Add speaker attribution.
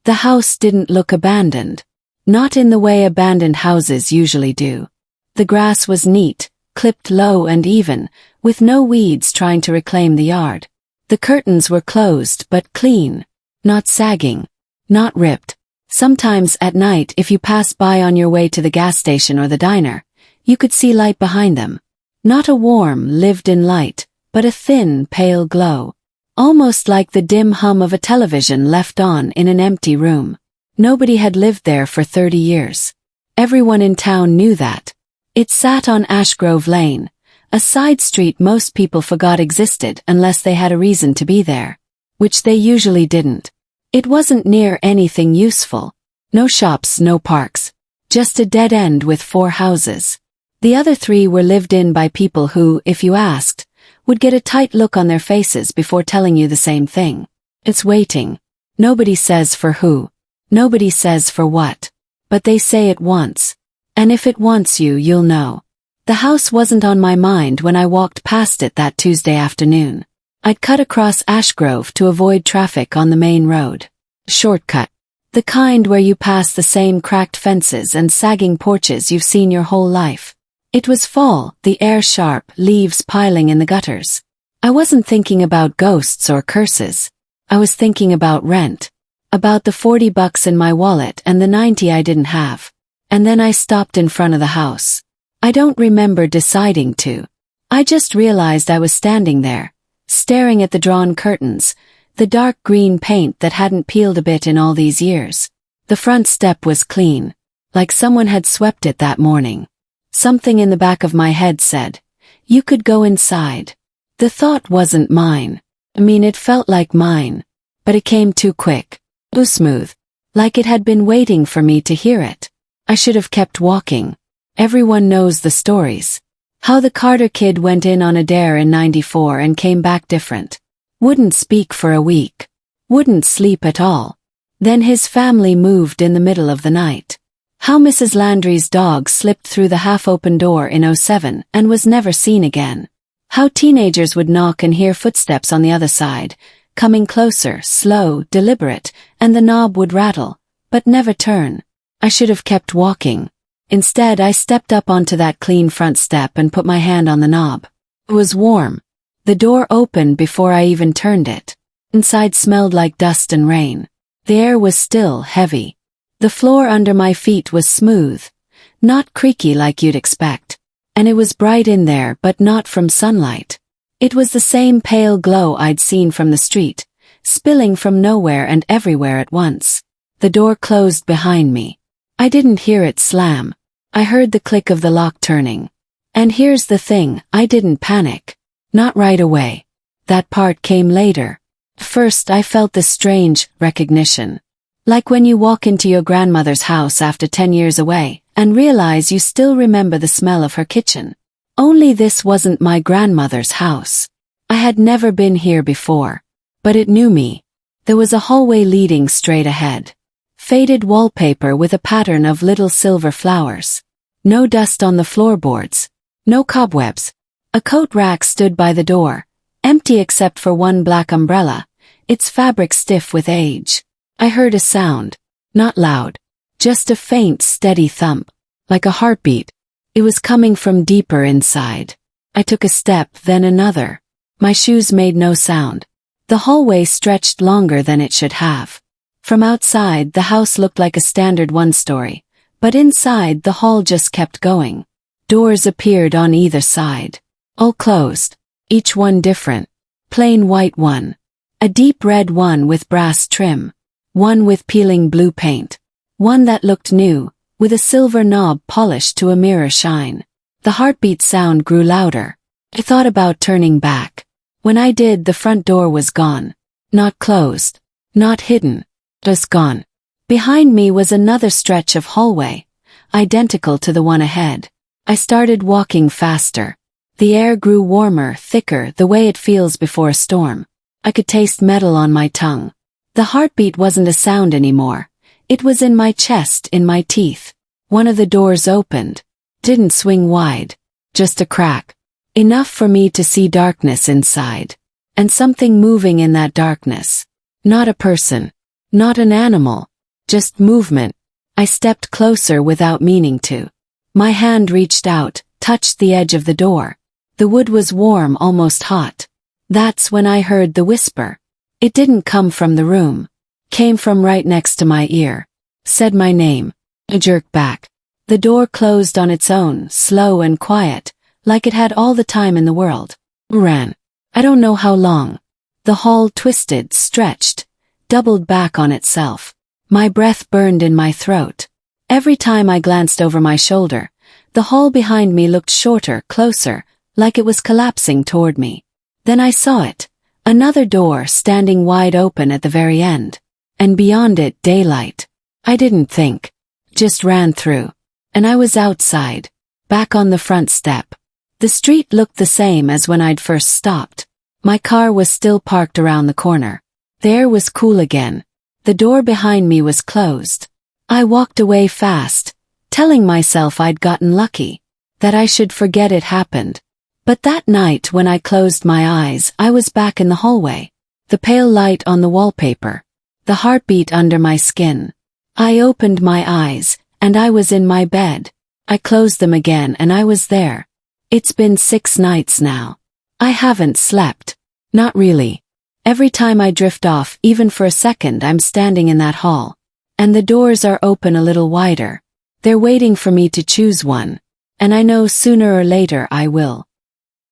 Speaker 1: The house didn't look abandoned. Not in the way abandoned houses usually do. The grass was neat, clipped low and even, with no weeds trying to reclaim the yard. The curtains were closed but clean, not sagging, not ripped. Sometimes at night if you passed by on your way to the gas station or the diner, you could see light behind them. Not a warm, lived-in light, but a thin, pale glow. Almost like the dim hum of a television left on in an empty room. Nobody had lived there for 30 years. Everyone in town knew that. It sat on Ashgrove Lane, a side street most people forgot existed unless they had a reason to be there. Which they usually didn't. It wasn't near anything useful. No shops, no parks. Just a dead end with 4 houses. The other 3 were lived in by people who, if you asked, would get a tight look on their faces before telling you the same thing. It's waiting. Nobody says for who. Nobody says for what. But they say it wants. And if it wants you, you'll know. The house wasn't on my mind when I walked past it that Tuesday afternoon. I'd cut across Ashgrove to avoid traffic on the main road. Shortcut. The kind where you pass the same cracked fences and sagging porches you've seen your whole life. It was fall, the air sharp, leaves piling in the gutters. I wasn't thinking about ghosts or curses. I was thinking about rent. About the $40 in my wallet and the 90 I didn't have. And then I stopped in front of the house. I don't remember deciding to. I just realized I was standing there, staring at the drawn curtains, the dark green paint that hadn't peeled a bit in all these years. The front step was clean, like someone had swept it that morning. Something in the back of my head said, you could go inside. The thought wasn't mine. It felt like mine. But it came too quick. Too smooth. Like it had been waiting for me to hear it. I should have kept walking. Everyone knows the stories. How the Carter kid went in on a dare in '94 and came back different. Wouldn't speak for a week. Wouldn't sleep at all. Then his family moved in the middle of the night. How Mrs. Landry's dog slipped through the half-open door in '07 and was never seen again. How teenagers would knock and hear footsteps on the other side, coming closer, slow, deliberate, and the knob would rattle, but never turn. I should have kept walking. Instead, I stepped up onto that clean front step and put my hand on the knob. It was warm. The door opened before I even turned it. Inside smelled like dust and rain. The air was still heavy. The floor under my feet was smooth, not creaky like you'd expect. And it was bright in there but not from sunlight. It was the same pale glow I'd seen from the street, spilling from nowhere and everywhere at once. The door closed behind me. I didn't hear it slam. I heard the click of the lock turning. And here's the thing, I didn't panic. Not right away. That part came later. First I felt the strange recognition. Like when you walk into your grandmother's house after 10 years away, and realize you still remember the smell of her kitchen. Only this wasn't my grandmother's house. I had never been here before. But it knew me. There was a hallway leading straight ahead. Faded wallpaper with a pattern of little silver flowers. No dust on the floorboards. No cobwebs. A coat rack stood by the door, empty except for one black umbrella, its fabric stiff with age. I heard a sound. Not loud. Just a faint, steady thump. Like a heartbeat. It was coming from deeper inside. I took a step, then another. My shoes made no sound. The hallway stretched longer than it should have. From outside, the house looked like a standard one-story, but inside the hall just kept going. Doors appeared on either side. All closed. Each one different. Plain white one. A deep red one with brass trim. One with peeling blue paint. One that looked new, with a silver knob polished to a mirror shine. The heartbeat sound grew louder. I thought about turning back. When I did, the front door was gone. Not closed. Not hidden. Just gone. Behind me was another stretch of hallway, identical to the one ahead. I started walking faster. The air grew warmer, thicker, the way it feels before a storm. I could taste metal on my tongue. The heartbeat wasn't a sound anymore. It was in my chest, in my teeth. One of the doors opened. Didn't swing wide. Just a crack. Enough for me to see darkness inside. And something moving in that darkness. Not a person. Not an animal. Just movement. I stepped closer without meaning to. My hand reached out, touched the edge of the door. The wood was warm, almost hot. That's when I heard the whisper. It didn't come from the room. Came from right next to my ear. Said my name. I jerked back. The door closed on its own, slow and quiet, like it had all the time in the world. Ran. I don't know how long. The hall twisted, stretched, doubled back on itself. My breath burned in my throat. Every time I glanced over my shoulder, the hall behind me looked shorter, closer, like it was collapsing toward me. Then I saw it. Another door standing wide open at the very end. And beyond it, daylight. I didn't think. Just ran through. And I was outside. Back on the front step. The street looked the same as when I'd first stopped. My car was still parked around the corner. The air was cool again. The door behind me was closed. I walked away fast, telling myself I'd gotten lucky, that I should forget it happened. But that night when I closed my eyes, I was back in the hallway. The pale light on the wallpaper. The heartbeat under my skin. I opened my eyes, and I was in my bed. I closed them again and I was there. It's been 6 nights now. I haven't slept. Not really. Every time I drift off, even for a second, I'm standing in that hall. And the doors are open a little wider. They're waiting for me to choose one. And I know sooner or later I will.